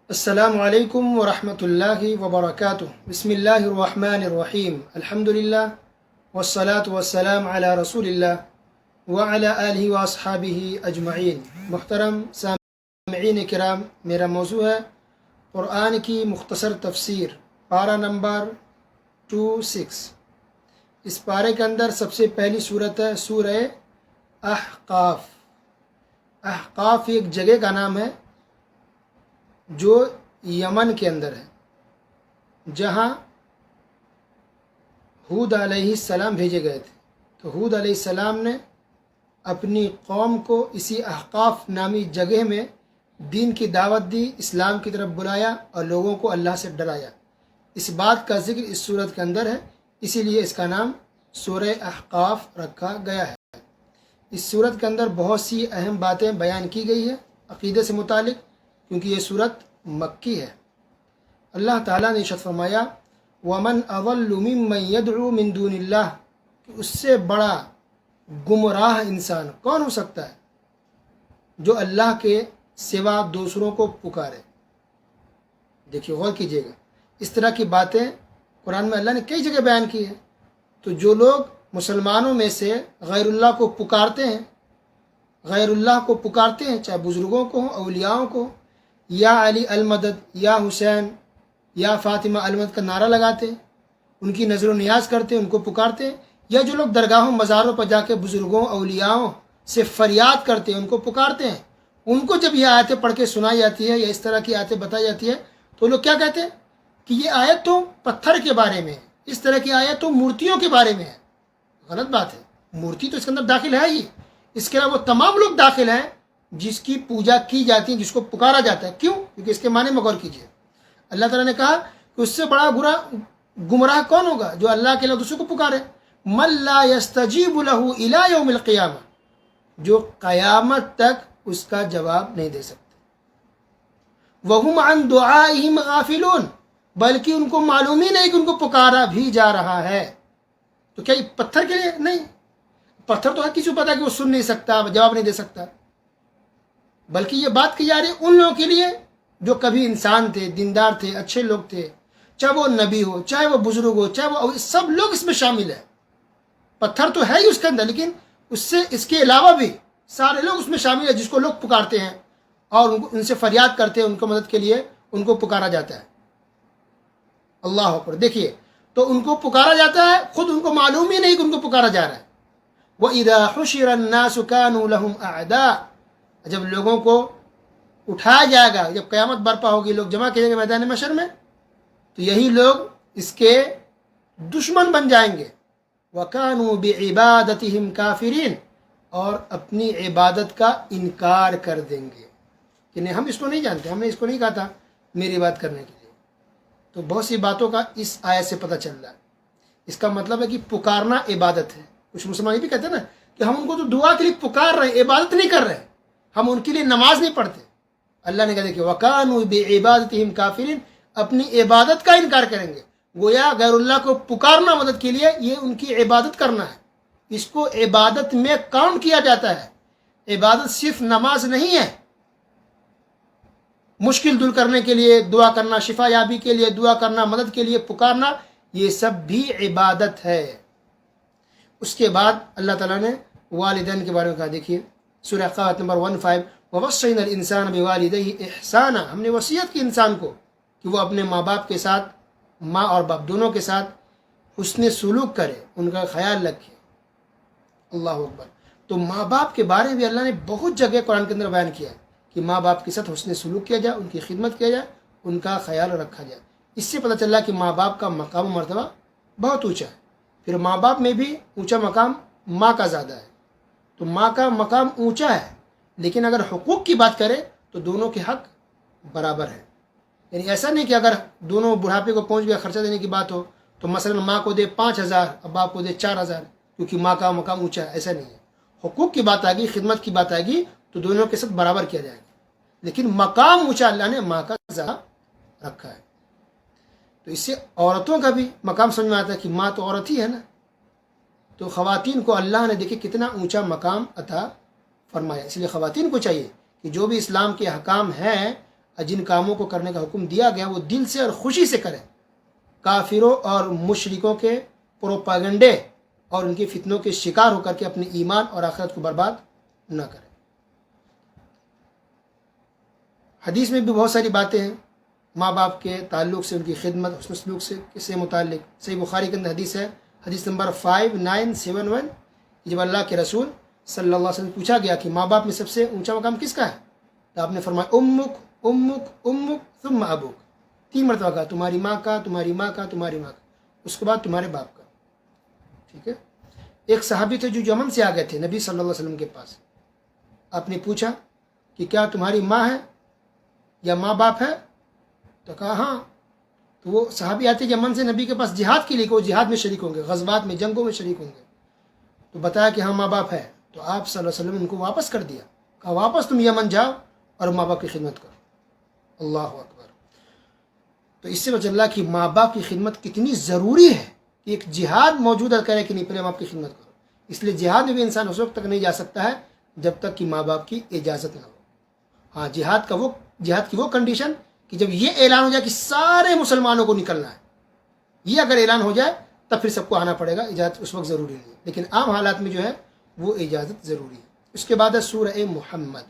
السلام علیکم ورحمۃ اللہ وبرکاتہ۔ بسم اللہ الرحمن الرحیم، الحمد للہ والصلاة والسلام علی رسول اللہ وعلی آلہ واصحابہ اجمعین۔ محترم سامعین کرام، میرا موضوع ہے قرآن کی مختصر تفسیر، پارہ نمبر 26۔ اس پارے کے اندر سب سے پہلی صورت ہے سورہ احقاف۔ احقاف ایک جگہ کا نام ہے جو یمن کے اندر ہے، جہاں ہود علیہ السلام بھیجے گئے تھے۔ تو ہود علیہ السلام نے اپنی قوم کو اسی احقاف نامی جگہ میں دین کی دعوت دی، اسلام کی طرف بلایا اور لوگوں کو اللہ سے ڈرایا۔ اس بات کا ذکر اس صورت کے اندر ہے، اسی لیے اس کا نام سورہ احقاف رکھا گیا ہے۔ اس صورت کے اندر بہت سی اہم باتیں بیان کی گئی ہیں عقیدے سے متعلق، کیونکہ یہ صورت مکی ہے۔ اللہ تعالیٰ نے ارشاد فرمایا وَمَنْ أَضَلُّ مِمَّنْ يَدْعُو مِن دُونِ اللَّهِ، کہ اس سے بڑا گمراہ انسان کون ہو سکتا ہے جو اللہ کے سوا دوسروں کو پکارے۔ دیکھیے، غور کیجیے گا، اس طرح کی باتیں قرآن میں اللہ نے کئی جگہ بیان کی ہے۔ تو جو لوگ مسلمانوں میں سے غیر اللہ کو پکارتے ہیں، غیر اللہ کو پکارتے ہیں، چاہے بزرگوں کو ہوں، اولیاءوں کو، یا علی المدد، یا حسین، یا فاطمہ المدد کا نعرہ لگاتے ہیں، ان کی نظر و نیاز کرتے ہیں، ان کو پکارتے ہیں، یا جو لوگ درگاہوں مزاروں پر جا کے بزرگوں اولیاؤں سے فریاد کرتے ہیں، ان کو پکارتے ہیں، ان کو جب یہ آیتیں پڑھ کے سنائی جاتی ہے یا اس طرح کی آیتیں بتائی جاتی ہے تو لوگ کیا کہتے ہیں کہ یہ آیت تو پتھر کے بارے میں ہے، اس طرح کی آیت تو مورتیوں کے بارے میں ہے۔ غلط بات ہے، مورتی تو اس کے اندر داخل ہے ہی، اس کے علاوہ وہ تمام لوگ داخل ہیں جس کی پوجا کی جاتی ہے، جس کو پکارا جاتا ہے۔ کیوں؟ کیونکہ اس کے معنی میں غور کیجیے۔ اللہ تعالیٰ نے کہا کہ اس سے بڑا گمراہ کون ہوگا جو اللہ کے علاوہ دوسروں کو پکارے۔ مَن لَا يَسْتَجِيبُ لَهُ إِلَىٰ يَوْمِ الْقِيَامَةِ، جو قیامت تک اس کا جواب نہیں دے سکتے۔ وَهُمْ عَن دُعَائِهِمْ غَافِلُونَ، بلکہ ان کو معلوم ہی نہیں کہ ان کو پکارا بھی جا رہا ہے۔ تو کیا یہ پتھر کے لیے؟ نہیں، پتھر تو ہر کسی کو پتا کہ وہ سن نہیں سکتا، جواب نہیں دے سکتا، بلکہ یہ بات کی جا رہی ہے ان لوگوں کے لیے جو کبھی انسان تھے، دیندار تھے، اچھے لوگ تھے، چاہے وہ نبی ہو، چاہے وہ بزرگ ہو، چاہے وہ سب لوگ اس میں شامل ہیں۔ پتھر تو ہے ہی اس کے اندر، لیکن اس کے علاوہ بھی سارے لوگ اس میں شامل ہیں جس کو لوگ پکارتے ہیں اور ان سے فریاد کرتے ہیں، ان کو مدد کے لیے ان کو پکارا جاتا ہے۔ اللہ اکبر۔ دیکھیے، تو ان کو پکارا جاتا ہے، خود ان کو معلوم ہی نہیں کہ ان کو پکارا جا رہا ہے۔ وَإِذَا حُشِرَ النَّاسُ كَانُوا لَهُمْ أَعْدَاءَ، جب لوگوں کو اٹھایا جائے گا، جب قیامت برپا ہوگی، لوگ جمع کیے جائیں گے میدان محشر میں، تو یہی لوگ اس کے دشمن بن جائیں گے۔ وَكَانُوا بِعِبَادَتِهِمْ كَافِرِينَ، اور اپنی عبادت کا انکار کر دیں گے کہ نہیں، ہم اس کو نہیں جانتے، ہم نے اس کو نہیں کہا تھا میری بات کرنے کے لیے۔ تو بہت سی باتوں کا اس آیت سے پتہ چل رہا ہے۔ اس کا مطلب ہے کہ پکارنا عبادت ہے۔ کچھ مسلمان یہ بھی کہتے ہیں نا کہ ہم ان کو تو دعا کے لیے پکار رہے ہیں، عبادت نہیں کر رہے، ہم ان کے لیے نماز نہیں پڑھتے۔ اللہ نے کہا کہ وَكَانُوا بِعِبَادَتِهِمْ كَافِرِينَ، اپنی عبادت کا انکار کریں گے۔ گویا غیر اللہ کو پکارنا مدد کے لیے یہ ان کی عبادت کرنا ہے، اس کو عبادت میں کاؤنٹ کیا جاتا ہے۔ عبادت صرف نماز نہیں ہے، مشکل دور کرنے کے لیے دعا کرنا، شفا یابی کے لیے دعا کرنا، مدد کے لیے پکارنا، یہ سب بھی عبادت ہے۔ اس کے بعد اللہ تعالیٰ نے والدین کے بارے میں کہا۔ دیکھیے سورہ احقاف نمبر 15، وَوَصَّيْنَا الْإِنسَانَ بِوَالِدَيْهِ إِحْسَانًا، ہم نے وصیت کی انسان کو کہ وہ اپنے ماں باپ کے ساتھ، ماں اور باپ دونوں کے ساتھ حسن سلوک کرے، ان کا خیال رکھے۔ اللہ اکبر۔ تو ماں باپ کے بارے میں اللہ نے بہت جگہ قرآن کے اندر بیان کیا ہے کہ ماں باپ کے ساتھ حسن سلوک کیا جائے، ان کی خدمت کیا جائے، ان کا خیال رکھا جائے۔ اس سے پتہ چلا کہ ماں باپ کا مقام و مرتبہ بہت اونچا ہے۔ پھر ماں باپ میں بھی اونچا مقام ماں کا زیادہ ہے۔ تو ماں کا مقام اونچا ہے، لیکن اگر حقوق کی بات کریں تو دونوں کے حق برابر ہیں۔ یعنی ایسا نہیں کہ اگر دونوں بڑھاپے کو پہنچ گیا، خرچہ دینے کی بات ہو تو مثلا ماں کو دے 5,000 اور باپ کو دے 4,000 کیونکہ ماں کا مقام اونچا ہے، ایسا نہیں ہے۔ حقوق کی بات آئے گی، خدمت کی بات آئے گی تو دونوں کے ساتھ برابر کیا جائے گا، لیکن مقام اونچا اللہ نے ماں کا زیادہ رکھا ہے۔ تو اس سے عورتوں کا بھی مقام سمجھ میں آتا ہے کہ ماں تو عورت ہی ہے نا۔ تو خواتین کو اللہ نے دیکھیں کتنا اونچا مقام عطا فرمایا۔ اس لیے خواتین کو چاہیے کہ جو بھی اسلام کے احکام ہیں اور جن کاموں کو کرنے کا حکم دیا گیا وہ دل سے اور خوشی سے کریں، کافروں اور مشرکوں کے پروپیگنڈے اور ان کے فتنوں کے شکار ہو کر کے اپنے ایمان اور آخرت کو برباد نہ کریں۔ حدیث میں بھی بہت ساری باتیں ہیں ماں باپ کے تعلق سے، ان کی خدمت، حسن سلوک سے متعلق۔ صحیح بخاری کے اندر حدیث ہے، حدیث نمبر 5971، جب اللہ کے رسول صلی اللہ علیہ وسلم پوچھا گیا کہ ماں باپ میں سب سے اونچا مقام کس کا ہے، تو آپ نے فرمایا امک امک امک ثم ابوک، 3 مرتبہ کہا، تمہاری ماں کا، تمہاری ماں کا، تمہاری ماں کا، اس کے بعد تمہارے باپ کا۔ ٹھیک ہے۔ ایک صحابی تھے جو یمن سے آ گئے تھے نبی صلی اللہ علیہ وسلم کے پاس۔ آپ نے پوچھا کہ کیا تمہاری ماں ہے یا ماں باپ ہے؟ تو کہا ہاں۔ تو وہ صحابی آتے یمن سے نبی کے پاس جہاد کے لیے، کہ وہ جہاد میں شریک ہوں گے، غزوات میں، جنگوں میں شریک ہوں گے، تو بتایا کہ ہاں ماں باپ ہے۔ تو آپ صلی اللہ علیہ وسلم نے ان کو واپس کر دیا، کہا واپس تم یمن جاؤ اور ماں باپ کی خدمت کرو۔ اللہ اکبر۔ تو اس سے پتہ چلا کہ ماں باپ کی خدمت کتنی ضروری ہے، کہ ایک جہاد موجود کرے کہ نہیں، پہلے ماں باپ کی خدمت کرو۔ اس لیے جہاد میں بھی انسان اس وقت تک نہیں جا سکتا ہے جب تک کہ ماں باپ کی اجازت نہ ہو۔ ہاں، جہاد کی وہ کنڈیشن کہ جب یہ اعلان ہو جائے کہ سارے مسلمانوں کو نکلنا ہے، یہ اگر اعلان ہو جائے تب پھر سب کو آنا پڑے گا، اجازت اس وقت ضروری نہیں ہے، لیکن عام حالات میں جو ہے وہ اجازت ضروری ہے۔ اس کے بعد ہے سورہ محمد،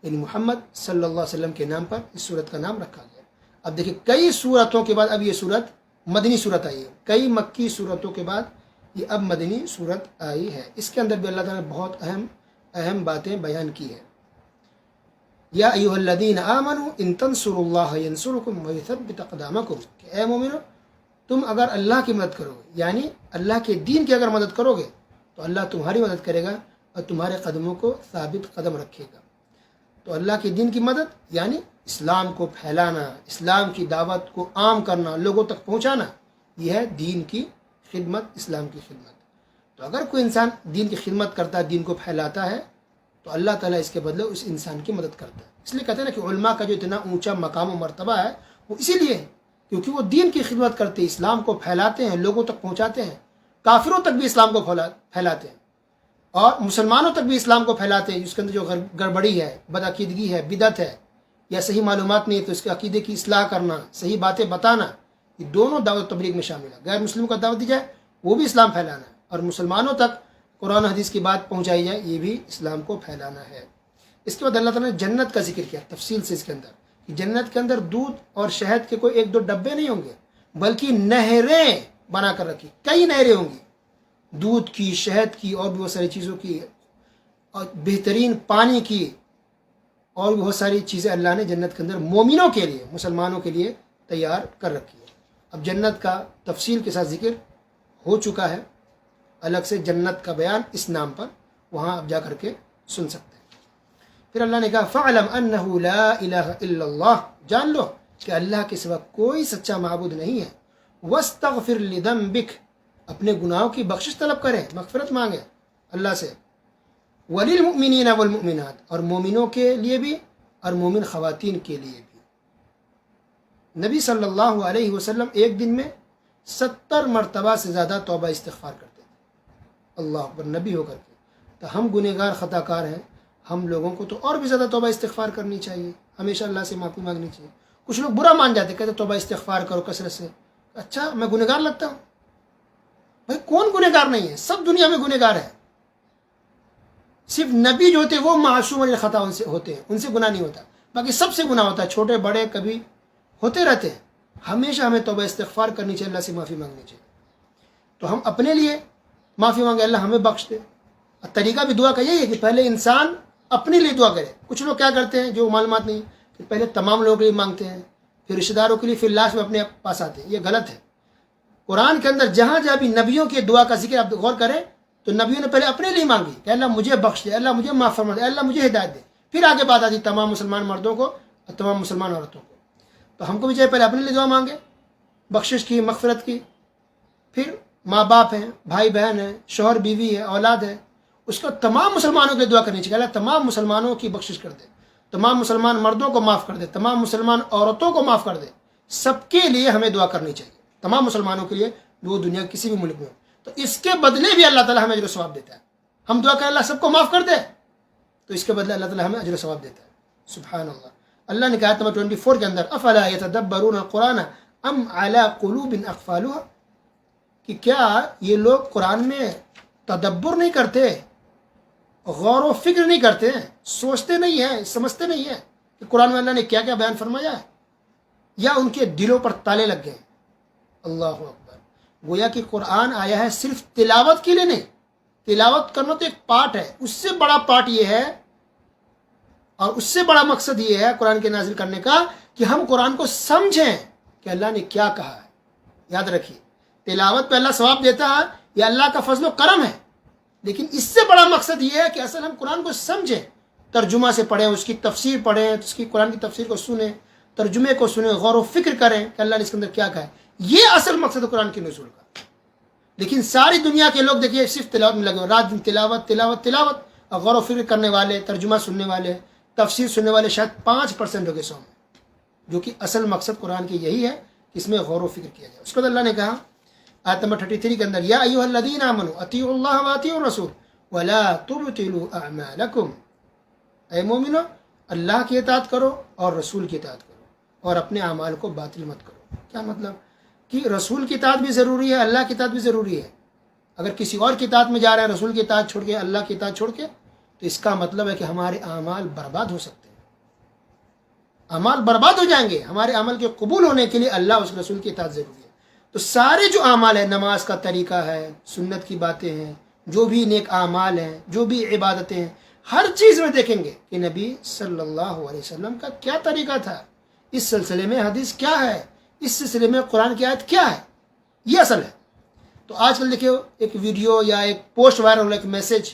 یعنی محمد صلی اللہ علیہ وسلم کے نام پر اس سورت کا نام رکھا گیا۔ اب دیکھیں کئی سورتوں کے بعد اب یہ سورت مدنی سورت آئی ہے، کئی مکی سورتوں کے بعد یہ اب مدنی سورت آئی ہے۔ اس کے اندر بھی اللہ تعالیٰ نے بہت اہم باتیں بیان کی ہے۔ یا ایھا الذین آمنوا ان تنصروا اللہ ینصرکم ویثبت اقدامکم، کہ اے مومنو تم اگر اللہ کی مدد کرو گے، یعنی اللہ کے دین کی اگر مدد کرو گے تو اللہ تمہاری مدد کرے گا اور تمہارے قدموں کو ثابت قدم رکھے گا۔ تو اللہ کے دین کی مدد یعنی اسلام کو پھیلانا، اسلام کی دعوت کو عام کرنا، لوگوں تک پہنچانا، یہ ہے دین کی خدمت، اسلام کی خدمت۔ تو اگر کوئی انسان دین کی خدمت کرتا ہے، دین کو پھیلاتا ہے، تو اللہ تعالیٰ اس کے بدلے اس انسان کی مدد کرتا ہے۔ اس لیے کہتے ہیں نا کہ علماء کا جو اتنا اونچا مقام و مرتبہ ہے وہ اسی لیے ہے کیونکہ وہ دین کی خدمت کرتے ہیں، اسلام کو پھیلاتے ہیں، لوگوں تک پہنچاتے ہیں، کافروں تک بھی اسلام کو پھیلاتے ہیں، اور مسلمانوں تک بھی اسلام کو پھیلاتے ہیں۔ جس کے اندر جو گڑبڑی ہے، بدعقیدگی ہے، بدعت ہے، یا صحیح معلومات نہیں ہے تو اس کے عقیدے کی اصلاح کرنا، صحیح باتیں بتانا، یہ دونوں دعوت و تبلیغ میں شامل ہے۔ غیر مسلموں کا دعوت دی جائے وہ بھی اسلام پھیلانا ہے، اور مسلمانوں تک قرآن و حدیث کی بات پہنچائی جائے یہ بھی اسلام کو پھیلانا ہے۔ اس کے بعد اللہ تعالیٰ نے جنت کا ذکر کیا تفصیل سے، اس کے اندر کہ جنت کے اندر دودھ اور شہد کے کوئی 1-2 ڈبے نہیں ہوں گے، بلکہ نہریں بنا کر رکھی، کئی نہریں ہوں گی، دودھ کی، شہد کی، اور بھی بہت ساری چیزوں کی، اور بہترین پانی کی، اور بھی بہت ساری چیزیں اللہ نے جنت کے اندر مومنوں کے لیے، مسلمانوں کے لیے تیار کر رکھی ہے۔ اب جنت کا تفصیل کے ساتھ ذکر ہو چکا ہے، الگ سے جنت کا بیان اس نام پر، وہاں آپ جا کر کے سن سکتے ہیں۔ پھر اللہ نے کہا فَعْلَمْ أَنَّهُ لَا إِلَهَ إِلَّا اللَّهُ، جان لو کہ اللہ کے سوا کوئی سچا معبود نہیں ہے، وَاسْتَغْفِرْ لِذَنبِكَ، اپنے گناہوں کی بخشش طلب کریں، مغفرت مانگیں اللہ سے، وَلِلْمُؤْمِنِينَ وَالْمُؤْمِنَاتِ، اور مومنوں کے لیے بھی اور مومن خواتین کے لیے بھی۔ نبی صلی اللہ علیہ وسلم ایک دن میں 70 مرتبہ سے زیادہ توبہ استغفار کرتے تھے، اللہ اکبر، نبی ہو کر کے۔ تو ہم گنہگار خطا کار ہیں، ہم لوگوں کو تو اور بھی زیادہ توبہ استغفار کرنی چاہیے، ہمیشہ اللہ سے معافی مانگنی چاہیے۔ کچھ لوگ برا مان جاتے، کہتے توبہ استغفار کرو کثرت سے، اچھا میں گنہگار لگتا ہوں؟ بھائی کون گنہگار نہیں ہے؟ سب دنیا میں گنہگار ہے، صرف نبی جو ہوتے ہیں وہ معصوم الخطا ہوتے ہیں، ان سے گناہ نہیں ہوتا، باقی سب سے گناہ ہوتا ہے، چھوٹے بڑے کبھی ہوتے رہتے ہیں۔ ہمیشہ ہمیں توبہ استغفار کرنی چاہیے، اللہ سے معافی مانگنی چاہیے۔ تو ہم اپنے لیے معافی مانگے، اللہ ہمیں بخش دے۔ اور طریقہ بھی دعا کا یہی ہے کہ پہلے انسان اپنے لیے دعا کرے۔ کچھ لوگ کیا کرتے ہیں جو معلومات نہیں کہ پہلے تمام لوگوں کے لیے مانگتے ہیں، پھر رشتہ داروں کے لیے، پھر لاسٹ میں اپنے پاس آتے ہیں، یہ غلط ہے۔ قرآن کے اندر جہاں جہاں بھی نبیوں کی دعا کا ذکر آپ غور کریں تو نبیوں نے پہلے اپنے لیے مانگی کہ اللہ مجھے بخش دے، اللہ مجھے معاف فرما دے، اللہ مجھے ہدایت دے، پھر آگے بات آتی تمام مسلمان مردوں کو اور تمام مسلمان عورتوں کو۔ تو ہم کو بھی چاہیے پہلے اپنے لیے دعا مانگے، بخشش کی، مغفرت کی، پھر ماں باپ ہیں، بھائی بہن ہیں، شوہر بیوی ہے، اولاد ہے، اس کو تمام مسلمانوں کے لیے دعا کرنی چاہیے، اللہ تمام مسلمانوں کی بخشش کر دے، تمام مسلمان مردوں کو معاف کر دے، تمام مسلمان عورتوں کو معاف کر دے۔ سب کے لیے ہمیں دعا کرنی چاہیے، تمام مسلمانوں کے لیے، وہ دنیا کے کسی بھی ملک میں ہو۔ تو اس کے بدلے بھی اللہ تعالیٰ ہمیں اجر و ثواب دیتا ہے۔ ہم دعا کریں اللہ سب کو معاف کر دے تو اس کے بدلے اللہ تعالیٰ ہمیں اجر و ثواب دیتا ہے، سبحان اللہ۔ اللہ نے کہا نمبر 24 کے اندر افلا یتدبرون القرآن ام علی قلوب اقفالها، کہ کیا یہ لوگ قرآن میں تدبر نہیں کرتے، غور و فکر نہیں کرتے ہیں، سوچتے نہیں ہیں، سمجھتے نہیں ہیں کہ قرآن میں اللہ نے کیا کیا بیان فرمایا ہے، یا ان کے دلوں پر تالے لگ گئے؟ اللہ اکبر، گویا کہ قرآن آیا ہے صرف تلاوت کے لیے نہیں، تلاوت کرنا تو ایک پارٹ ہے، اس سے بڑا پارٹ یہ ہے اور اس سے بڑا مقصد یہ ہے قرآن کے نازل کرنے کا کہ ہم قرآن کو سمجھیں کہ اللہ نے کیا کہا ہے۔ یاد رکھیے، تلاوت پہ اللہ ثواب دیتا ہے، یہ اللہ کا فضل و کرم ہے، لیکن اس سے بڑا مقصد یہ ہے کہ اصل ہم قرآن کو سمجھیں، ترجمہ سے پڑھیں، اس کی تفسیر پڑھیں، اس کی قرآن کی تفسیر کو سنیں، ترجمے کو سنیں، غور و فکر کریں کہ اللہ نے اس کے اندر کیا کہا ہے۔ یہ اصل مقصد ہے قرآن کے نزول کا۔ لیکن ساری دنیا کے لوگ دیکھیے صرف تلاوت میں لگے ہوئے، رات دن تلاوت تلاوت تلاوت، اور غور و فکر کرنے والے، ترجمہ سننے والے، تفسیر سننے والے شاید 5% ہوگے 100 میں، جو کہ اصل مقصد قرآن کی یہی ہے کہ اس میں غور و فکر کیا جائے۔ اس کے بعد اللہ نے کہا آیت نمبر 33 کے اندر یا ایھا الذین آمنوا اطیعوا اللہ واطیعوا الرسول ولا تبطلوا اعمالکم، اے مومنو اللہ کی اطاعت کرو اور رسول کی اطاعت کرو اور اپنے اعمال کو باطل مت کرو۔ کیا مطلب کہ رسول کی اطاعت بھی ضروری ہے، اللہ کی اطاعت بھی ضروری ہے۔ اگر کسی اور کی اطاعت میں جا رہے ہیں، رسول کی اطاعت چھوڑ کے، اللہ کی اطاعت چھوڑ کے، تو اس کا مطلب ہے کہ ہمارے اعمال برباد ہو سکتے ہیں، اعمال برباد ہو جائیں گے۔ ہمارے عمل کے قبول ہونے کے لیے اللہ اس رسول کی اطاعت ضروری ہے۔ تو سارے جو اعمال ہیں، نماز کا طریقہ ہے، سنت کی باتیں ہیں، جو بھی نیک اعمال ہیں، جو بھی عبادتیں ہیں، ہر چیز میں دیکھیں گے کہ نبی صلی اللہ علیہ وسلم کا کیا طریقہ تھا، اس سلسلے میں حدیث کیا ہے، اس سلسلے میں قرآن کی آیت کیا ہے، یہ اصل ہے۔ تو آج کل دیکھیں ایک ویڈیو یا ایک پوسٹ وائرل ہو، ایک میسج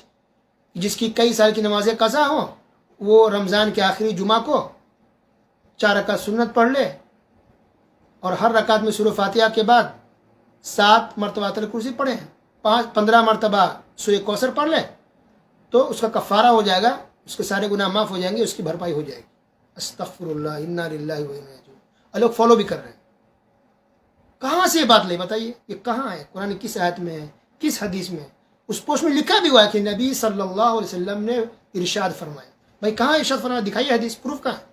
جس کی کئی سال کی نمازیں قضا ہوں، وہ رمضان کے آخری جمعہ کو 4 رکعت سنت پڑھ لے اور ہر رکعت میں سورہ فاتحہ کے بعد 7 مرتبہ آیت الکرسی پڑھیں، 15 مرتبہ سورہ کوثر پڑھ لیں، تو اس کا کفارہ ہو جائے گا، اس کے سارے گناہ معاف ہو جائیں گے، اس کی بھرپائی ہو جائے گی۔ استغفر اللہ، انا للہ و انا الیہ راجعون۔ اور لوگ فالو بھی کر رہے ہیں۔ کہاں سے یہ بات لے بتائیے، یہ کہاں ہے؟ قرآن کی کس آیت میں ہے، کس حدیث میں ہے؟ اس پوسٹ میں لکھا بھی ہوا ہے کہ نبی صلی اللہ علیہ وسلم نے ارشاد فرمایا۔ بھائی کہاں ارشاد فرمایا؟ دکھائیے حدیث، پروف کہاں ہے؟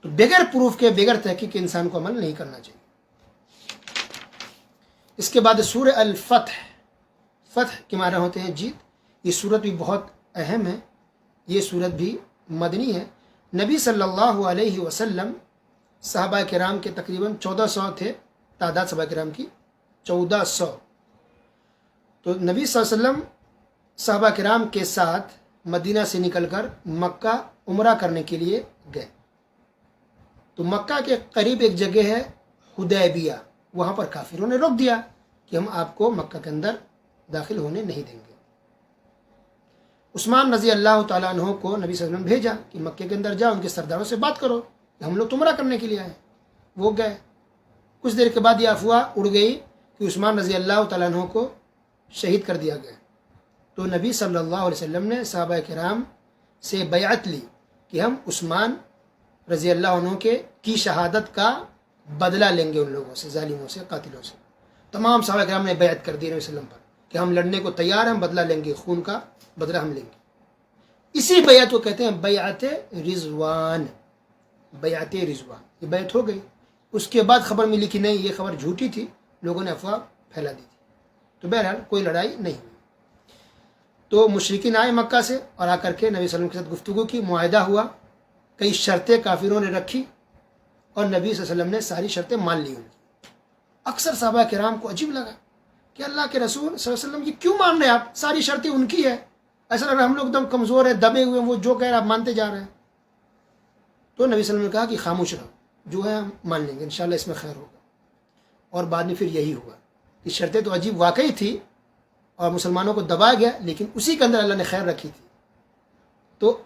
تو بغیر پروف کے، بغیر تحقیق کے انسان کو عمل نہیں کرنا چاہیے۔ اس کے بعد سورہ الفتح، فتح کے معنی ہوتے ہیں جیت۔ یہ سورت بھی بہت اہم ہے، یہ سورت بھی مدنی ہے۔ نبی صلی اللہ علیہ وسلم صحابہ کرام کے تقریباً 1400 تھے، تعداد صحابہ کرام کی 1400۔ تو نبی صلی اللہ علیہ وسلم صحابہ کرام کے ساتھ مدینہ سے نکل کر مکہ عمرہ کرنے کے لیے گئے۔ تو مکہ کے قریب ایک جگہ ہے حدیبیہ، وہاں پر کافروں نے روک دیا کہ ہم آپ کو مکہ کے اندر داخل ہونے نہیں دیں گے۔ عثمان رضی اللہ تعالیٰ عنہ کو نبی صلی اللہ علیہ وسلم بھیجا کہ مکے کے اندر جاؤ، ان کے سرداروں سے بات کرو کہ ہم لوگ تو عمرہ کرنے کے لیے آئے۔ وہ گئے، کچھ دیر کے بعد یہ افواہ اڑ گئی کہ عثمان رضی اللہ تعالیٰ عنہ کو شہید کر دیا گیا۔ تو نبی صلی اللہ علیہ وسلم نے صحابہ کرام سے بیعت لی کہ ہم عثمان رضی اللہ عنہ کی شہادت کا بدلہ لیں گے ان لوگوں سے، ظالموں سے، قاتلوں سے۔ تمام صحابہ کرام نے بیعت کر دی نبی صلی اللہ علیہ وسلم پر کہ ہم لڑنے کو تیار ہیں، ہم بدلہ لیں گے، خون کا بدلہ ہم لیں گے۔ اسی بیعت کو کہتے ہیں بیعت رضوان، بیعت رضوان، یہ بیعت ہو گئی۔ اس کے بعد خبر ملی کہ نہیں، یہ خبر جھوٹی تھی، لوگوں نے افواہ پھیلا دی تھی۔ تو بہرحال کوئی لڑائی نہیں ہوئی۔ تو مشرکین آئے مکہ سے اور آ کر کے نبی صلی اللہ علیہ وسلم کے ساتھ گفتگو کی، معاہدہ ہوا، کئی شرطیں کافروں نے رکھی اور نبی صلی اللہ علیہ وسلم نے ساری شرطیں مان لی ان کی۔ اکثر صحابہ کرام کو عجیب لگا کہ اللہ کے رسول صلی اللہ علیہ وسلم یہ کیوں مان رہے ہیں آپ، ساری شرطیں ان کی ہے، ایسا لگ رہا ہے ہم لوگ ایک دم کمزور ہیں، دبے ہوئے ہیں، وہ جو کہہ رہے ہیں آپ مانتے جا رہے ہیں۔ تو نبی صلی اللہ علیہ وسلم نے کہا کہ خاموش رہو، جو ہے ہم مان لیں گے، انشاءاللہ اس میں خیر ہوگا۔ اور بعد میں پھر یہی ہوا کہ شرطیں تو عجیب واقعی تھی اور مسلمانوں کو دبایا گیا، لیکن اسی کے اندر اللہ نے خیر رکھی تھی۔ تو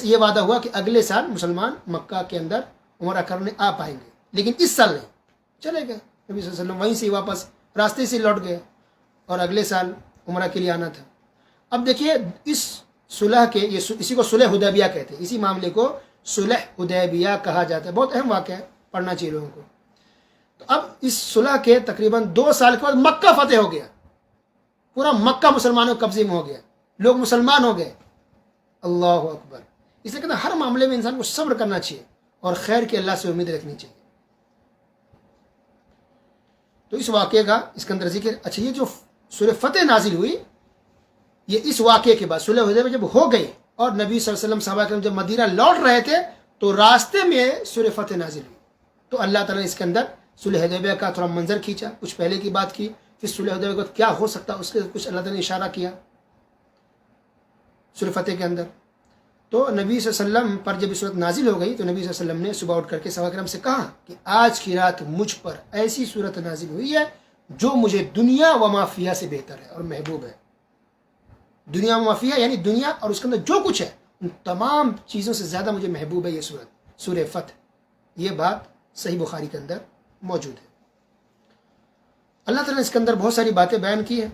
یہ وعدہ ہوا کہ اگلے سال مسلمان مکہ کے اندر عمرہ کرنے آ پائیں گے، لیکن اس سال نہیں، چلے گئے نبی صلی اللہ علیہ وسلم وہیں سے واپس راستے سے لوٹ گئے اور اگلے سال عمرہ کے لیے آنا تھا۔ اب دیکھیے اس صلح کے، اسی کو صلح حدیبیہ کہتے ہیں، اسی معاملے کو صلح حدیبیہ کہا جاتا ہے، بہت اہم واقعہ ہے، پڑھنا چاہیے لوگوں کو۔ تو اب اس صلح کے تقریباً 2 سال کے بعد مکہ فتح ہو گیا، پورا مکہ مسلمانوں کے قبضے میں ہو گیا، لوگ مسلمان ہو گئے۔ اللہ اکبر۔ اس لیے کہتے ہیں ہر معاملے میں انسان کو صبر کرنا چاہیے اور خیر کی اللہ سے امید رکھنی چاہیے۔ تو اس واقعے کا اس کے اندر ذکر، اچھا یہ جو سورہ فتح نازل ہوئی یہ اس واقعے کے بعد صلح حدیبیہ جب ہو گئی اور نبی صلی اللہ علیہ وسلم صحابہ کرام جب مدینہ لوٹ رہے تھے تو راستے میں سورہ فتح نازل ہوئی۔ تو اللہ تعالیٰ نے اس کے اندر صلح حدیبیہ کا تھوڑا منظر کھینچا، کچھ پہلے کی بات کی، پھر صلح حدیبیہ کے بعد کیا ہو سکتا اس کے کچھ اللہ تعالیٰ نے اشارہ کیا سورہ فتح کے اندر۔ تو نبی صلی اللہ علیہ وسلم پر جب یہ صورت نازل ہو گئی تو نبی صلی اللہ علیہ وسلم نے صبح اٹھ کر کے صحابہ کرام سے کہا کہ آج کی رات مجھ پر ایسی صورت نازل ہوئی ہے جو مجھے دنیا و ما فیہا سے بہتر ہے اور محبوب ہے۔ دنیا و ما فیہا یعنی دنیا اور اس کے اندر جو کچھ ہے ان تمام چیزوں سے زیادہ مجھے محبوب ہے یہ صورت سورہ فتح۔ یہ بات صحیح بخاری کے اندر موجود ہے۔ اللہ تعالیٰ نے اس کے اندر بہت ساری باتیں بیان کی ہیں،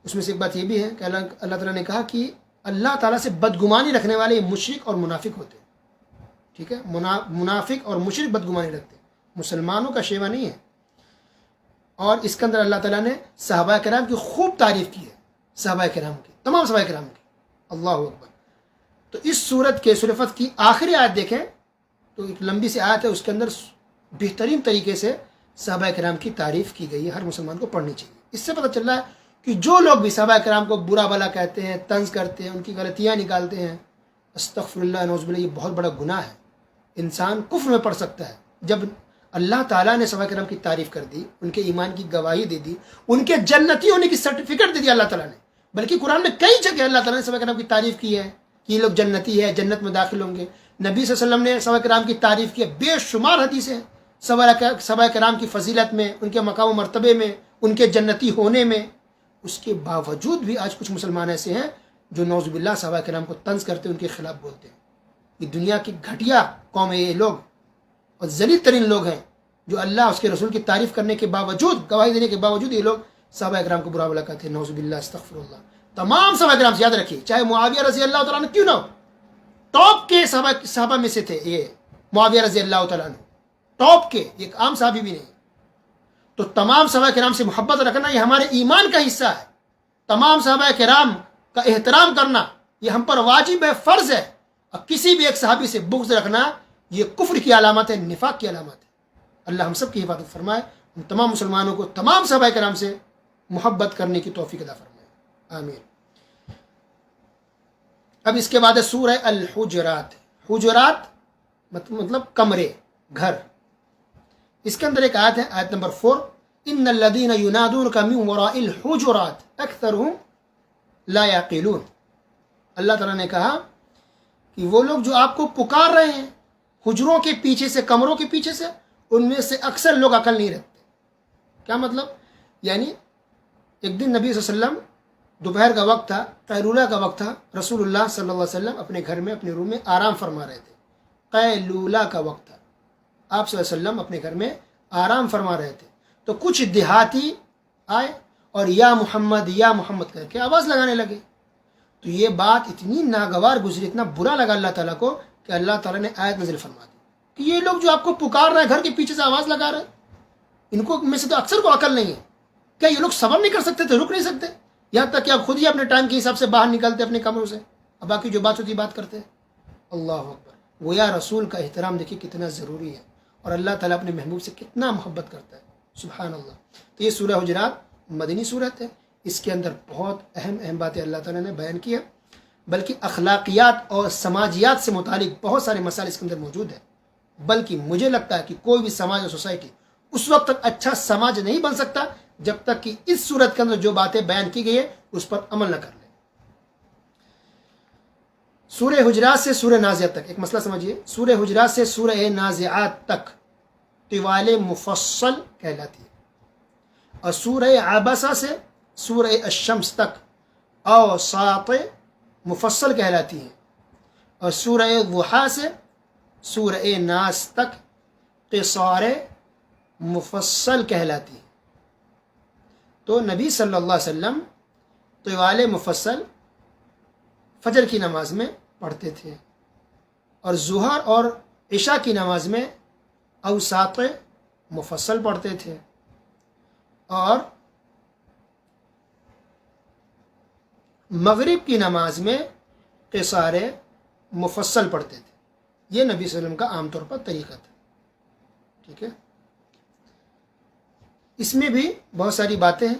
اس میں سے ایک بات یہ بھی ہے کہ اللہ تعالیٰ نے کہا کہ اللہ تعالیٰ سے بدگمانی رکھنے والے مشرک اور منافق ہوتے ہیں، ٹھیک ہے، منافق اور مشرک بدگمانی رکھتے ہیں، مسلمانوں کا شیوا نہیں ہے۔ اور اس کے اندر اللہ تعالیٰ نے صحابہ کرام کی خوب تعریف کی ہے، صحابہ کرام کی، تمام صحابہ کرام کی، اللہ اکبر۔ تو اس صورت کے سورہ فتح کی آخری آیت دیکھیں تو ایک لمبی سی آیت ہے، اس کے اندر بہترین طریقے سے صحابہ کرام کی تعریف کی گئی ہے، ہر مسلمان کو پڑھنی چاہیے۔ اس سے پتہ چل رہا ہے کہ جو لوگ بھی صحابہ کرام کو برا بھلا کہتے ہیں، طنز کرتے ہیں، ان کی غلطیاں نکالتے ہیں، استغفر اللہ نعوذ باللہ، یہ بہت بڑا گناہ ہے، انسان کفر میں پڑ سکتا ہے۔ جب اللہ تعالیٰ نے صحابہ کرام کی تعریف کر دی، ان کے ایمان کی گواہی دے دی، ان کے جنتی ہونے کی سرٹیفکیٹ دے دی اللہ تعالیٰ نے، بلکہ قرآن میں کئی جگہ اللہ تعالیٰ نے صحابہ کرام کی تعریف کی ہے کہ یہ لوگ جنتی ہے، جنت میں داخل ہوں گے۔ نبی صلی اللہ علیہ وسلم نے صحابہ کرام کی تعریف کی ہے، بے شمار حدیثیں صحابہ کرام کی فضیلت میں، ان کے مقام و مرتبے میں، ان کے جنتی ہونے میں۔ اس کے باوجود بھی آج کچھ مسلمان ایسے ہیں جو نعوذ باللہ صحابہ کرام کو طنز کرتے ہیں، ان کے خلاف بولتے ہیں۔ یہ دنیا کی گھٹیا قوم ہے یہ لوگ، اور ذلیل ترین لوگ ہیں جو اللہ اس کے رسول کی تعریف کرنے کے باوجود، گواہی دینے کے باوجود یہ لوگ صحابہ کرام کو برا بھلا کہتے ہیں، نعوذ باللہ استغفر اللہ۔ تمام صحابہ کرام سے یاد رکھیے، چاہے معاویہ رضی اللہ تعالیٰ عنہ کیوں نہ ہو، ٹاپ کے صحابہ میں سے تھے یہ معاویہ رضی اللہ تعالیٰ عنہ، ٹاپ کے، ایک عام صحابی بھی نہیں۔ تو تمام صحابہ کرام سے محبت رکھنا یہ ہمارے ایمان کا حصہ ہے، تمام صحابہ کرام کا احترام کرنا یہ ہم پر واجب ہے، فرض ہے، اور کسی بھی ایک صحابی سے بغض رکھنا یہ کفر کی علامت ہے، نفاق کی علامت ہے۔ اللہ ہم سب کی حفاظت فرمائے، ہم تمام مسلمانوں کو تمام صحابہ کرام سے محبت کرنے کی توفیق عطا فرمائے، آمین۔ اب اس کے بعد ہے سورہ الحجرات۔ حجرات مطلب کمرے، گھر۔ اس کے اندر ایک آیت ہے، آیت نمبر 4، ان الذین ینادونک من وراء الحجرات اکثرهم لا یعقلون۔ اللہ تعالیٰ نے کہا کہ وہ لوگ جو آپ کو پکار رہے ہیں حجروں کے پیچھے سے، کمروں کے پیچھے سے، ان میں سے اکثر لوگ عقل نہیں رکھتے۔ کیا مطلب؟ یعنی ایک دن نبی صلی اللہ علیہ وسلم، دوپہر کا وقت تھا، قیلولہ کا وقت تھا، رسول اللہ صلی اللہ علیہ وسلم اپنے گھر میں، اپنے روم میں آرام فرما رہے تھے، قیلولہ کا وقت تھا، آپ صلی اللہ علیہ وسلم اپنے گھر میں آرام فرما رہے تھے۔ تو کچھ دیہاتی آئے اور یا محمد کر کے آواز لگانے لگے۔ تو یہ بات اتنی ناگوار گزری، اتنا برا لگا اللہ تعالیٰ کو کہ اللہ تعالیٰ نے آیت نازل فرما دی کہ یہ لوگ جو آپ کو پکار رہے ہیں، گھر کے پیچھے سے آواز لگا رہے ہیں، ان کو میں سے تو اکثر کو عقل نہیں ہے، کیا یہ لوگ صبر نہیں کر سکتے تھے، رک نہیں سکتے؟ یہاں تک کہ آپ خود ہی اپنے ٹائم کے حساب سے باہر نکلتے اپنے کمروں سے، اب باقی جو بات ہوتی ہے بات کرتے ہیں۔ اللہ اکبر، گویا رسول کا احترام دیکھیے کتنا ضروری ہے، اور اللہ تعالیٰ اپنے محبوب سے کتنا محبت کرتا ہے، سبحان اللہ۔ تو یہ سورہ حجرات مدنی صورت ہے، اس کے اندر بہت اہم باتیں اللہ تعالیٰ نے بیان کی ہے، بلکہ اخلاقیات اور سماجیات سے متعلق بہت سارے مسائل اس کے اندر موجود ہیں۔ بلکہ مجھے لگتا ہے کہ کوئی بھی سماج اور سوسائٹی اس وقت تک اچھا سماج نہیں بن سکتا جب تک کہ اس صورت کے اندر جو باتیں بیان کی گئی ہے اس پر عمل نہ کر لیں۔ سورہ حجرات سے سورہ نازعات تک ایک مسئلہ سمجھیے، سورہ حجرات سے سورہ نازعات تک طوال مفصل کہلاتی ہے، اور سورہ عبسہ سے سورہ الشمس تک اوساط مفصل کہلاتی ہیں، اور سورہ ضحیٰ سے سورہ ناس تک قصار مفصل کہلاتی ہے۔ تو نبی صلی اللہ علیہ وسلم طوال مفصل فجر کی نماز میں پڑھتے تھے، اور ظہر اور عشاء کی نماز میں اوساط مفصل پڑھتے تھے، اور مغرب کی نماز میں قصار مفصل پڑھتے تھے۔ یہ نبی صلی اللہ علیہ وسلم کا عام طور پر طریقہ تھا. ٹھیک ہے. اس میں بھی بہت ساری باتیں ہیں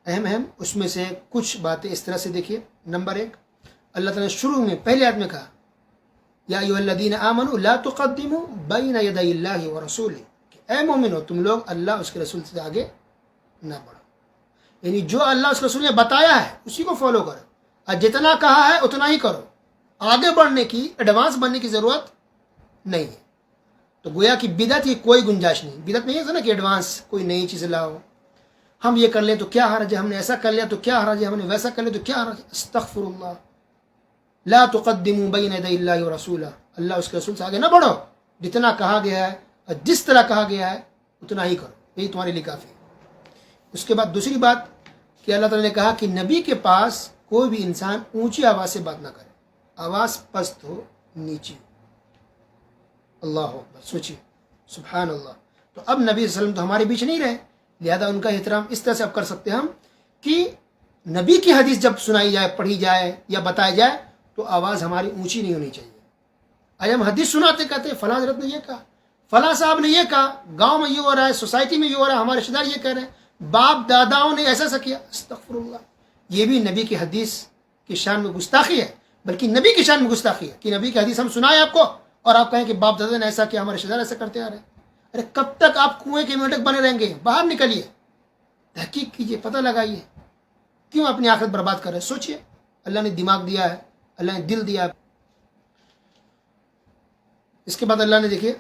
اہم. اس میں سے کچھ باتیں اس طرح سے دیکھیے. نمبر 1، اللہ تعالیٰ نے شروع میں پہلے آیت میں کہا یا ایھا الذین آمنوا لا تقدموا بین یدی اللہ ورسولہ، کہ اے مومنو تم لوگ اللہ اس کے رسول سے آگے نہ بڑھو. یعنی جو اللہ اس کے رسول نے بتایا ہے اسی کو فالو کرو، اور جتنا کہا ہے اتنا ہی کرو. آگے بڑھنے کی، ایڈوانس بننے کی ضرورت نہیں ہے. تو گویا کہ بدعت کی کوئی گنجائش نہیں. بدعت نہیں ہے نا کہ ایڈوانس کوئی نئی چیز لاؤ، ہم یہ کر لیں تو کیا حرج ہے، ہم نے ایسا کر لیا تو کیا حرج ہے، ہم نے ویسا کر لیا تو کیا حرج ہے. استغفر اللہ. لا تقدموا بین یدی اللہ ورسولہ، اللہ اس کے رسول سے آگے نہ بڑھو. جتنا کہا گیا ہے اور جس طرح کہا گیا ہے اتنا ہی کرو، یہی تمہارے لیے کافی ہے. اس کے بعد دوسری بات کہ اللہ تعالیٰ نے کہا کہ نبی کے پاس کوئی بھی انسان اونچی آواز سے بات نہ کرے، آواز پست ہو، نیچی ہو. اللہ اکبر. سوچیے، سبحان اللہ. تو اب نبی صلی اللہ علیہ وسلم تو ہمارے بیچ نہیں رہے، لہذا ان کا احترام اس طرح سے اب کر سکتے ہیں ہم کہ نبی کی حدیث جب سنائی جائے، پڑھی جائے یا بتائی جائے تو آواز ہماری اونچی نہیں ہونی چاہیے. آج ہم حدیث سناتے کہتے ہیں فلاں حضرت نے یہ کہا، فلاں صاحب نے یہ کہا، گاؤں میں یہ ہو رہا ہے، سوسائٹی میں یہ ہو رہا ہے، ہمارے رشتہ دار یہ کہہ رہے ہیں، باپ داداؤں نے ایسا کیا. استغفر اللہ. یہ بھی نبی کی حدیث کی شان میں گستاخی ہے، بلکہ نبی کی شان میں گستاخی ہے کہ نبی کی حدیث ہم سنائیں آپ کو اور آپ کہیں کہ باپ دادا نے ایسا کیا، ہمارے رشتہ دار ایسا کرتے آ رہے ہیں. ارے کب تک آپ کنویں کے میڈک بنے رہیں گے؟ باہر نکلیے، تحقیق کیجیے، پتہ لگائیے کیوں اپنی آخرت برباد کر رہے ہیں. سوچیے، اللہ نے دماغ دیا ہے، اللہ نے دل دیا ہے. اس کے بعد اللہ نے دیکھیے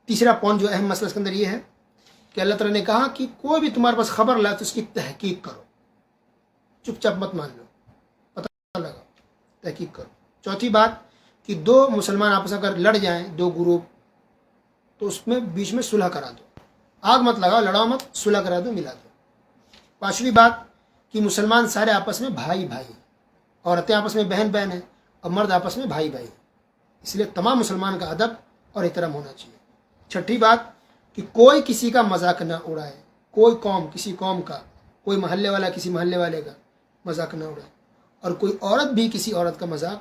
تیسرا پوائنٹ جو اہم مسئلہ اس کے اندر یہ ہے کہ اللہ تعالیٰ نے کہا کہ کوئی بھی تمہارے پاس خبر لائے تو اس کی تحقیق کرو، چپ چاپ مت مان لو، پتہ لگاؤ، تحقیق کرو. چوتھی بات کہ دو مسلمان آپس میں اگر لڑ جائیں، دو گروپ، تو اس میں بیچ میں صلح کرا دو. آگ مت لگاؤ، لڑاؤ مت، صلح کرا دو، ملا دو. پانچویں بات کہ مسلمان سارے آپس میں بھائی بھائی، عورتیں آپس میں بہن بہن ہیں اور مرد آپس میں بھائی بھائی، اس لیے تمام مسلمان کا ادب اور احترام ہونا چاہیے. چھٹی بات کہ کوئی کسی کا مذاق نہ اڑائے، کوئی قوم کسی قوم کا، کوئی محلے والا کسی محلے والے کا مذاق نہ اڑائے، اور کوئی عورت بھی کسی عورت کا مذاق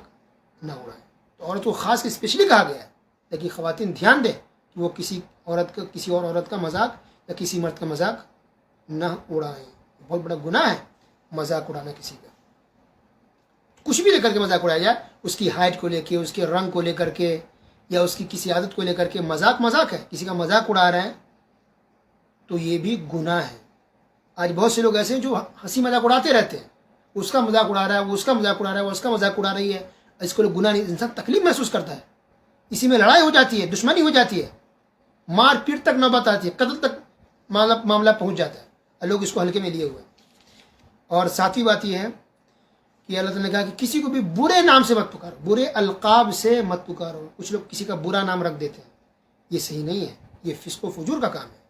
نہ اڑائے. تو عورت کو خاص اسپیشلی کہا گیا ہے، لیکن خواتین دھیان دیں کہ وہ کسی عورت کا، کسی اور عورت کا مذاق یا کسی مرد کا مذاق نہ اڑائیں. بہت بڑا گناہ ہے مذاق اڑانا کسی کا. کچھ بھی لے کر کے مذاق اڑایا جائے، اس کی ہائٹ کو لے کے، اس کے رنگ کو لے کر کے، یا اس کی کسی عادت کو لے کر کے مذاق ہے، کسی کا مذاق اڑا رہے ہیں تو یہ بھی گناہ ہے. آج بہت سے لوگ ایسے ہیں جو ہنسی مذاق اڑاتے رہتے ہیں، اس کا مذاق اڑا رہا ہے، وہ اس کا مذاق اڑا رہا ہے، وہ اس کا مذاق اڑا رہی ہے. اس کو لوگ گناہ نہیں، انسان تکلیف محسوس کرتا ہے، اسی میں لڑائی ہو جاتی ہے، دشمنی ہو جاتی ہے، مار پیٹ تک نوبت آتی ہے، قتل تک معاملہ پہنچ جاتا ہے، اور لوگ اس کو ہلکے میں لیے ہوئے. اور ساتویں بات یہ ہے کہ اللہ تعالیٰ نے کہا کہ کسی کو بھی برے نام سے مت پکارو، برے القاب سے مت پکارو. کچھ لوگ کسی کا برا نام رکھ دیتے ہیں، یہ صحیح نہیں ہے، یہ فسق و فجور کا کام ہے.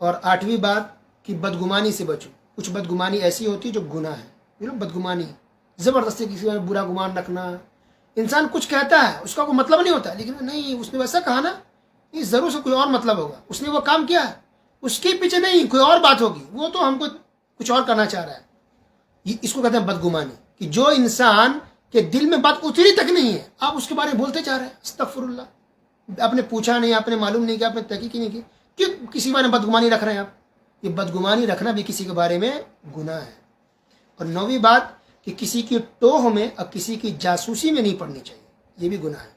اور آٹھویں بات کہ بدگمانی سے بچو. کچھ بدگمانی ایسی ہوتی ہے جو گناہ ہے. بدگمانی، زبردستی کسی کا برا گمان رکھنا. انسان کچھ کہتا ہے، اس کا کوئی مطلب نہیں ہوتا، لیکن نہیں اس نے ویسا کہا نا، یہ ضرور سے کوئی اور مطلب ہوگا، اس نے وہ کام کیا ہے، اس کے پیچھے نہیں کوئی اور بات ہوگی، وہ تو ہم کو کچھ اور کرنا چاہ رہا ہے. اس کو کہتے ہیں بدگمانی، کہ جو انسان کے دل میں بات اتری تک نہیں ہے، آپ اس کے بارے میں بولتے جا رہے ہیں. استغفر اللہ. آپ نے پوچھا نہیں، آپ نے معلوم نہیں کیا، آپ نے تحقیق نہیں کی، کہ کسی کے بارے میں بدگمانی رکھ رہے ہیں آپ. یہ بدگمانی رکھنا بھی کسی کے بارے میں گناہ ہے. اور نویں بات کہ کسی کی ٹوہ میں اور کسی کی جاسوسی میں نہیں پڑنی چاہیے، یہ بھی گناہ ہے.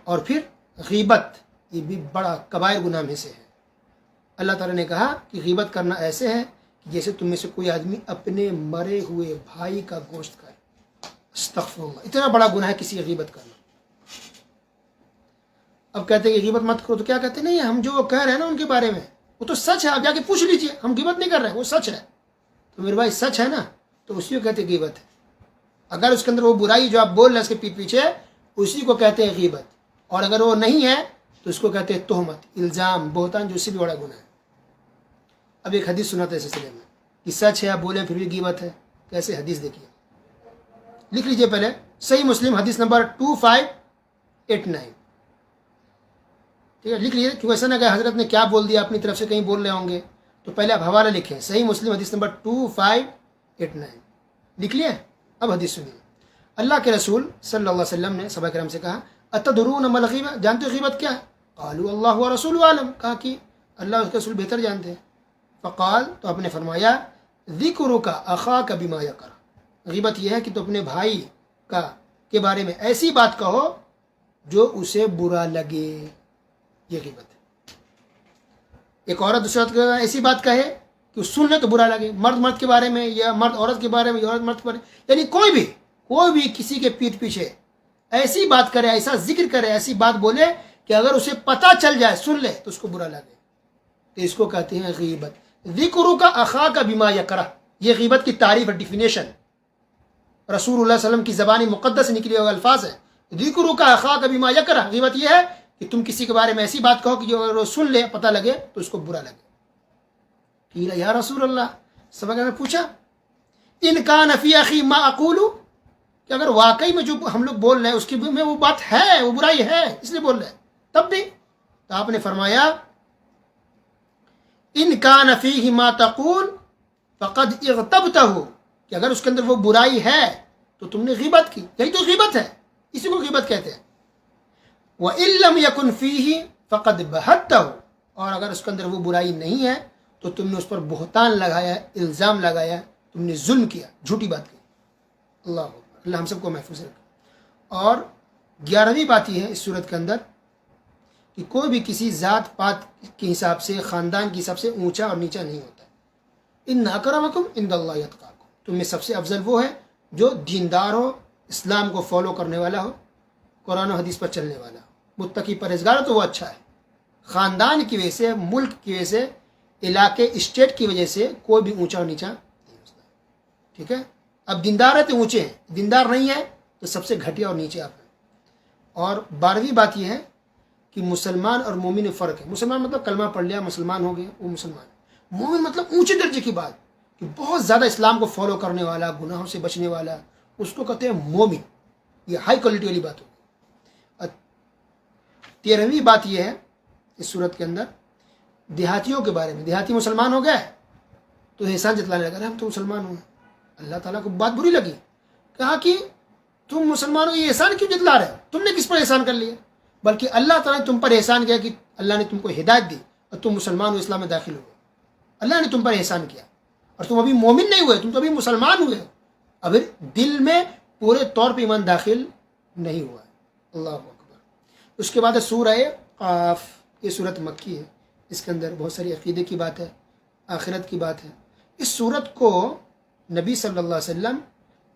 اور پھر غیبت، یہ بھی بڑا کبائر گناہ میں سے ہے. اللہ تعالیٰ نے کہا کہ غیبت کرنا ایسے ہے کہ جیسے تم میں سے کوئی آدمی اپنے مرے ہوئے بھائی کا گوشت کھائے. استغفر اللہ. اتنا بڑا گناہ ہے کسی کی غیبت کرنا. اب کہتے ہیں کہ غیبت مت کرو، تو کیا کہتے ہیں؟ نہیں، ہم جو کہہ رہے ہیں نا ان کے بارے میں وہ تو سچ ہے، آپ جا کے پوچھ لیجئے، ہم غیبت نہیں کر رہے ہیں، وہ سچ ہے. تو میرے بھائی سچ ہے نا، تو اسی کو کہتے ہیں غیبت ہے. اگر اس کے اندر وہ برائی جو آپ بول رہے ہیں اس کے پیٹ پیچھے، اسی کو کہتے ہیں غیبت. اور اگر وہ نہیں ہے تو اس کو کہتے ہیں تہمت، الزام، بہتان، جو اس سے بھی بڑا گناہ ہے. اب ایک حدیث سناتے ہیں سلسلے میں کہ سچ ہے آپ بولیں پھر بھی غیبت ہے. کیسے حدیث دیکھیے، لکھ لیجئے پہلے. صحیح مسلم حدیث نمبر 2589. ٹھیک ہے، لکھ لیجیے، کیونکہ ایسا نہ کہ حضرت نے کیا بول دیا اپنی طرف سے کہیں بول رہے ہوں گے. تو پہلے آپ حوالہ لکھیں. صحیح مسلم حدیث نمبر 2589 لکھ لیے. اب حدیث سنیے. اللہ کے رسول صلی اللہ علیہ وسلم نے صحابہ کرام سے کہا اتدرون ما الغیبہ، جانتے ہو غیبت کیا ہے؟ قالوا اللہ ورسولہ عالم، کہا کہ اللہ اور اس کے رسول بہتر جانتے ہیں. فقال، تو آپ نے فرمایا ذکرک اخاک بما یکرہ، غیبت یہ ہے کہ تو اپنے بھائی کے بارے میں ایسی بات کہو جو اسے برا لگے، یہ غیبت ہے. ایک عورت دوسری عورت کو ایسی بات کہے کہ اس سن لے تو برا لگے، مرد مرد کے بارے میں یا مرد عورت کے بارے میں یا عورت مرد کے بارے میں، یعنی کوئی بھی کسی کے پیٹھ پیچھے ایسی بات کرے، ایسا ذکر کرے، ایسی بات بولے کہ اگر اسے پتہ چل جائے، سن لے تو اس کو برا لگے، تو اس کو کہتے ہیں غیبت. ذکرک اخاک بما یکرہ، یہ غیبت کی تعریف اور ڈیفینیشن رسول اللہ صلی اللہ علیہ وسلم کی زبانی مقدس سے نکلے ہوئے الفاظ ہیں. ذکرک اخاک بما یکرہ، غیبت یہ ہے کہ تم کسی کے بارے میں ایسی بات کہو کہ جو اگر وہ سن لے، پتہ لگے تو اس کو برا لگے. قیل یا رسول اللہ، صحابہ نے پوچھا ان کان فی اخی ما اقول، کہ اگر واقعی میں جو ہم لوگ بول رہے ہیں اس کی میں وہ بات ہے، وہ برائی ہے، اس لیے بول رہے ہیں، تب بھی. تو آپ نے فرمایا ان کان فیہ ما تقول فقد اغتبتہ، کہ اگر اس کے اندر وہ برائی ہے تو تم نے غیبت کی، یہی تو غیبت ہے، اسی کو غیبت کہتے ہیں. وَإِن لَمْ يَكُنْ فِيهِ فَقَدْ بَهَتَّهُ، اور اگر اس کے اندر وہ برائی نہیں ہے تو تم نے اس پر بہتان لگایا، الزام لگایا، تم نے ظلم کیا، جھوٹی بات کی. اللہ اکبر، اللہ ہم سب کو محفوظ رکھے. اور 11ویں بات یہ ہے اس صورت کے اندر کہ کوئی بھی کسی ذات پات کے حساب سے، خاندان کے حساب سے اونچا اور نیچا نہیں ہوتا ہے. ان اکرمکم عند اللہ اتقاکم، تم میں سب سے افضل وہ ہے جو دیندار ہو، اسلام کو فالو کرنے والا ہو، قرآن و حدیث پر چلنے والا ہو، متقی پرہیزگار ہو تو وہ اچھا ہے. خاندان کی وجہ سے، ملک کی وجہ سے، علاقے اسٹیٹ کی وجہ سے کوئی بھی اونچا اور نیچا نہیں ہوتا. ٹھیک ہے، اب دیندار ہے تو اونچے ہیں، دیندار نہیں ہے تو سب سے گھٹیا اور نیچے آپ ہیں. اور 12ویں بات یہ ہے کہ مسلمان اور مومن میں فرق ہے. مسلمان مطلب کلمہ پڑھ لیا مسلمان ہو گئے، وہ مسلمان. مومن مطلب اونچے درجے کی بات کہ بہت زیادہ اسلام کو فالو کرنے والا، گناہوں سے بچنے والا، اس کو کہتے ہیں مومن. یہ ہائی کوالٹی والی بات ہوگی. 13ویں بات یہ ہے اس صورت کے اندر دیہاتیوں کے بارے میں. دیہاتی مسلمان ہو گئے تو احسان جتلانے لگا، ہم تو مسلمان ہوئے. اللہ تعالیٰ کو بات بری لگی، کہا کہ تم مسلمان ہو، یہ احسان کیوں جتلا رہے ہو؟ تم نے کس پر احسان کر لیا؟ بلکہ اللہ تعالیٰ نے تم پر احسان کیا کہ اللہ نے تم کو ہدایت دی اور تم مسلمان ہو، اسلام میں داخل ہوئے. اللہ نے تم پر احسان کیا اور تم ابھی مومن نہیں ہوئے، تم تو ابھی مسلمان ہوئے، ابھی دل میں پورے طور پہ ایمان داخل نہیں ہوا ہے. اللہ اکبر. اس کے بعد سورہ قاف، یہ سورت مکی ہے. اس کے اندر بہت ساری عقیدے کی بات ہے، آخرت کی بات ہے. اس سورت کو نبی صلی اللہ علیہ وسلم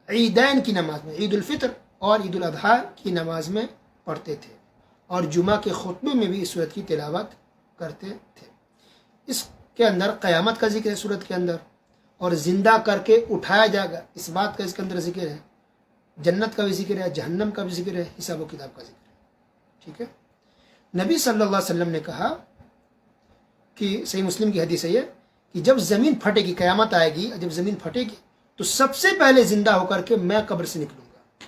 عیدین کی نماز میں، عید الفطر اور عید الاضحیٰ کی نماز میں پڑھتے تھے، اور جمعہ کے خطبے میں بھی اس سورت کی تلاوت کرتے تھے. اس کے اندر قیامت کا ذکر ہے سورت کے اندر، اور زندہ کر کے اٹھایا جائے گا، اس بات کا اس کے اندر ذکر ہے. جنت کا بھی ذکر ہے، جہنم کا بھی ذکر ہے، حساب و کتاب کا ذکر ہے. ٹھیک ہے. نبی صلی اللہ علیہ وسلم نے کہا کہ صحیح مسلم کی حدیث ہے یہ کہ جب زمین پھٹے گی، قیامت آئے گی، جب زمین پھٹے گی تو سب سے پہلے زندہ ہو کر کے میں قبر سے نکلوں گا.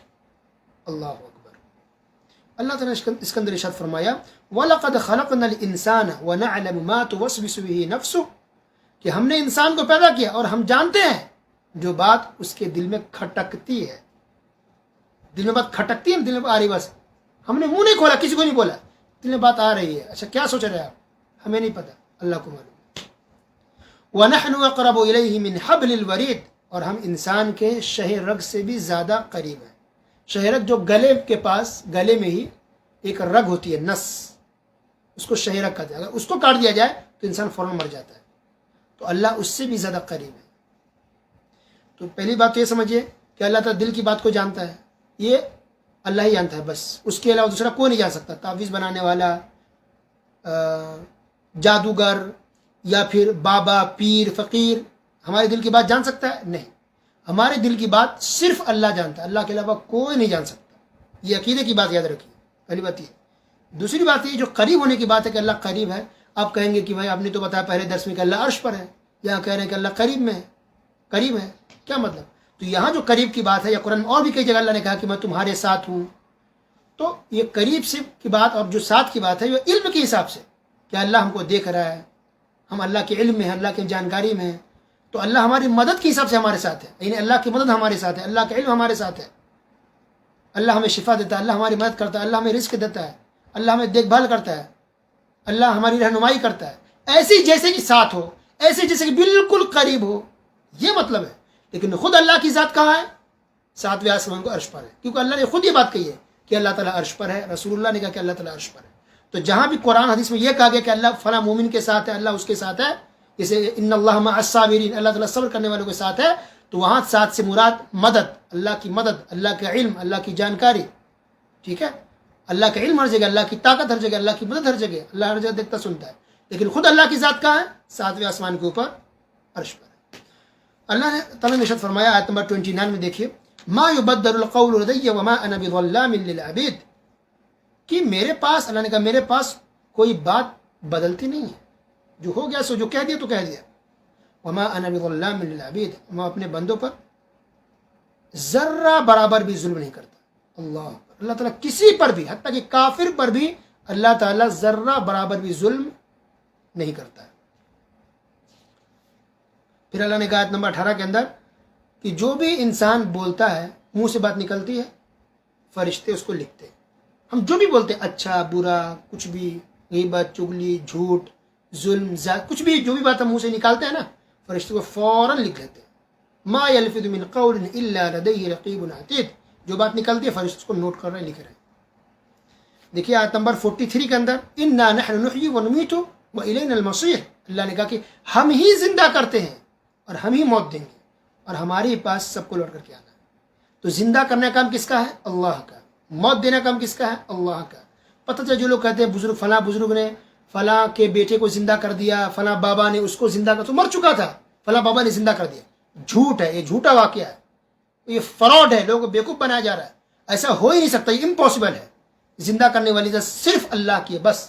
اللہ اکبر. اللہ تعالیٰ نے اس کے اندر ارشاد فرمایا وَلَقَدْ خَلَقْنَا الْإِنسَانَ وَنَعْلَمُ مَا تُوَسْوِسُ بِهِ نَفْسُهُ، کہ ہم نے انسان کو پیدا کیا اور ہم جانتے ہیں جو بات اس کے دل میں کھٹکتی ہے. دل میں بات کھٹکتی ہے، دل میں آ رہی، بس ہم نے منہ نہیں کھولا، کسی کو نہیں بولا، دل میں بات آ رہی ہے. اچھا کیا سوچ رہے ہیں آپ؟ ہمیں نہیں پتہ، اللہ کو معلوم. وَنَحْنُ أَقْرَبُ إِلَيْهِ مِنْ حَبْلِ الْوَرِيدِ، اور ہم انسان کے شہ رگ سے بھی زیادہ قریب ہیں. شہ رگ جو گلے کے پاس، گلے میں ہی ایک رگ ہوتی ہے، نس، اس کو شہ رگ کہتے ہیں. اگر اس کو کاٹ دیا جائے تو انسان فوراً مر جاتا ہے. تو اللہ اس سے بھی زیادہ قریب ہے. تو پہلی بات تو یہ سمجھیے کہ اللہ تعالیٰ دل کی بات کو جانتا ہے، یہ اللہ ہی جانتا ہے بس، اس کے علاوہ دوسرا کوئی نہیں جان سکتا. تعویذ بنانے والا، جادوگر، یا پھر بابا، پیر، فقیر ہمارے دل کی بات جان سکتا ہے؟ نہیں. ہمارے دل کی بات صرف اللہ جانتا ہے، اللہ کے علاوہ کوئی نہیں جان سکتا. یہ عقیدے کی بات یاد رکھیے، پہلی بات یہ. دوسری بات یہ جو قریب ہونے کی بات ہے کہ اللہ قریب ہے. آپ کہیں گے کہ بھائی آپ نے تو بتایا پہلے درس میں کہ اللہ عرش پر ہے، یہاں کہہ رہے ہیں کہ اللہ قریب میں ہے. قریب ہے کیا مطلب؟ تو یہاں جو قریب کی بات ہے، یا قرآن اور بھی کئی جگہ اللہ نے کہا کہ میں تمہارے ساتھ ہوں. تو یہ قریب سے کی بات اور جو ساتھ کی بات ہے یہ علم کے حساب سے کہ اللہ ہم کو دیکھ رہا ہے، ہم اللہ کے علم میں ہیں، اللہ کی جانکاری میں ہیں. تو اللہ ہماری مدد کے حساب سے ہمارے ساتھ ہے، یعنی اللہ کی مدد ہمارے ساتھ ہے، اللہ کا علم ہمارے ساتھ ہے. اللہ ہمیں شفا دیتا ہے، اللہ ہماری مدد کرتا ہے، اللہ ہمیں رزق دیتا ہے، اللہ ہمیں دیکھ بھال کرتا ہے، اللہ ہماری رہنمائی کرتا ہے، ایسے جیسے کہ ساتھ ہو، ایسے جیسے کہ بالکل قریب ہو، یہ مطلب ہے. لیکن خود اللہ کی ذات کہاں ہے؟ ساتویں آسمان کو عرش پر ہے، کیونکہ اللہ نے خود یہ بات کہی ہے کہ اللہ تعالیٰ عرش پر ہے. رسول اللہ نے کہا کہ اللہ تعالیٰ عرش پر ہے. تو جہاں بھی قرآن حدیث میں یہ کہا گیا کہ اللہ فلاں مومن کے ساتھ ہے، اللہ اس کے ساتھ ہے، جیسے ان اللہ مع الصابرین، اللہ تعالیٰ صبر کرنے والوں کے ساتھ ہے، تو وہاں ساتھ سے مراد مدد، اللہ کی مدد، اللہ کا علم، اللہ کی جانکاری. ٹھیک ہے، اللہ کا علم ہر جگہ، اللہ کی طاقت ہر جگہ، اللہ کی مدد ہر جگہ، اللہ ہر جگہ دیکھتا سنتا ہے. لیکن خود اللہ کی ذات کہاں ہے؟ ساتویں آسمان کے اوپر عرش پر ہے. اللہ نے تعالیٰ نے ارشاد فرمایا آیت نمبر 29 میں، دیکھیے ما یبدل القول لدی وما انا بظلام للعبید، کہ میرے پاس، اللہ نے کہا میرے پاس کوئی بات بدلتی نہیں ہے، جو ہو گیا سو جو کہہ دیا تو کہہ دیا. وما انا بظلام للعبید، میں اپنے بندوں پر ذرہ برابر بھی ظلم نہیں کرتا. اللہ تعالیٰ کسی پر بھی، حتیٰ کہ کافر پر بھی اللہ تعالیٰ ذرہ برابر بھی ظلم نہیں کرتا ہے. پھر اللہ نے کہا آیت نمبر 18 کے اندر کہ جو بھی انسان بولتا ہے، منہ سے بات نکلتی ہے، فرشتے اس کو لکھتے ہیں. ہم جو بھی بولتے ہیں، اچھا برا، کچھ بھی، غیبت، چغلی، جھوٹ، ظلم، کچھ بھی، جو بھی بات ہم منہ سے نکالتے ہیں نا، فرشتے کو فوراً لکھ لیتے ہیں. ما یلفظ من قول الا لدیہ رقیب عتید، جو بات نکلتی ہے فرشتے اس کو نوٹ کر رہے ہیں، لکھ رہے ہیں. دیکھیے آیت نمبر 43 کے اندر انا نحن نحیی ونمیت والینا المصیر، اللہ نے کہا کہ ہم ہی زندہ کرتے ہیں اور ہم ہی موت دیں گے اور ہمارے پاس سب کو لوٹ کر کے آنا ہے. تو زندہ کرنے کا کام کس کا ہے؟ اللہ کا. موت دینے کا کام کس کا ہے؟ اللہ کا. پتہ چلا جو لوگ کہتے ہیں بزرگ، فلاں بزرگ نے فلاں کے بیٹے کو زندہ کر دیا، فلاں بابا نے اس کو زندہ کر، تو مر چکا تھا، فلاں بابا نے زندہ کر دیا. جھوٹ ہے، یہ جھوٹا واقعہ ہے، یہ فراڈ ہے، لوگوں کو بیوقوف بنایا جا رہا ہے. ایسا ہو ہی نہیں سکتا، یہ امپاسبل ہے. زندہ کرنے والی ذات صرف اللہ کی ہے بس،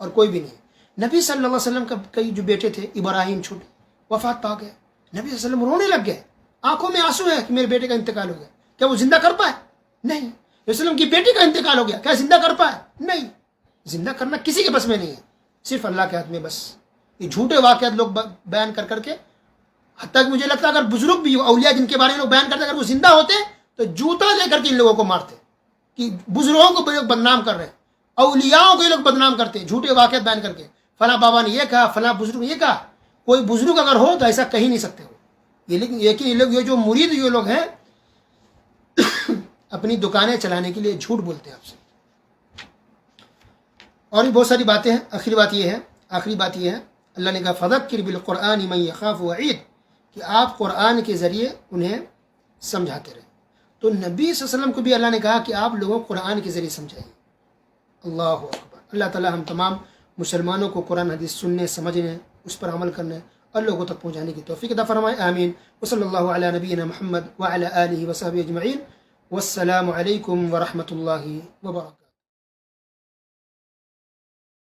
اور کوئی بھی نہیں. نبی صلی اللہ علیہ وسلم کا کئی جو بیٹے تھے، ابراہیم چھوٹے، وفات پا گئے. نبی صلی اللہ علیہ وسلم رونے لگ گئے، آنکھوں میں آنسو ہے کہ میرے بیٹے کا انتقال ہو گیا. کیا وہ زندہ کر پائے؟ نہیں. وسلم کی بیٹی کا انتقال ہو گیا، کیا زندہ کر پائے؟ نہیں. زندہ کرنا کسی کے بس میں نہیں ہے، صرف اللہ کے ہاتھ میں بس. یہ جھوٹے واقعات لوگ بیان کر کر کے، حتیٰ کہ مجھے لگتا ہے اگر بزرگ بھی اولیاء جن کے بارے میں لوگ بیان کرتے، اگر وہ زندہ ہوتے تو جوتا لے کر کے ان لوگوں کو مارتے کہ بزرگوں کو لوگ بدنام کر رہے ہیں، اولیاءوں کو یہ لوگ بدنام کرتے ہیں جھوٹے واقعات بیان کر کے. فلاں بابا نے یہ کہا، فلاں بزرگ نے یہ کہا. کوئی بزرگ اگر ہو تو ایسا کہیں نہیں سکتے ہو. لیکن یہ لوگ، یہ جو مرید یہ لوگ ہیں، اپنی دکانیں چلانے کے لیے جھوٹ بولتے ہیں آپ سے. اور بھی بہت ساری باتیں ہیں. آخری بات یہ ہے اللہ نے کہا فذکر بالقرآن من یخاف وعید، کہ آپ قرآن کے ذریعے انہیں سمجھاتے رہیں. تو نبی صلی اللہ علیہ وسلم کو بھی اللہ نے کہا کہ آپ لوگوں کو قرآن کے ذریعے سمجھائیے. اللہ اکبر. اللہ تعالی ہم تمام مسلمانوں کو قرآن حدیث سننے، سمجھنے، اس پر عمل کرنے اور لوگوں تک پہنچانے کی توفیق عطا فرمائے. آمین. وصلی اللہ علی نبینا محمد وعلی آلہ وصحبہ اجمعین. والسلام علیکم ورحمۃ اللہ وبرکاتہ.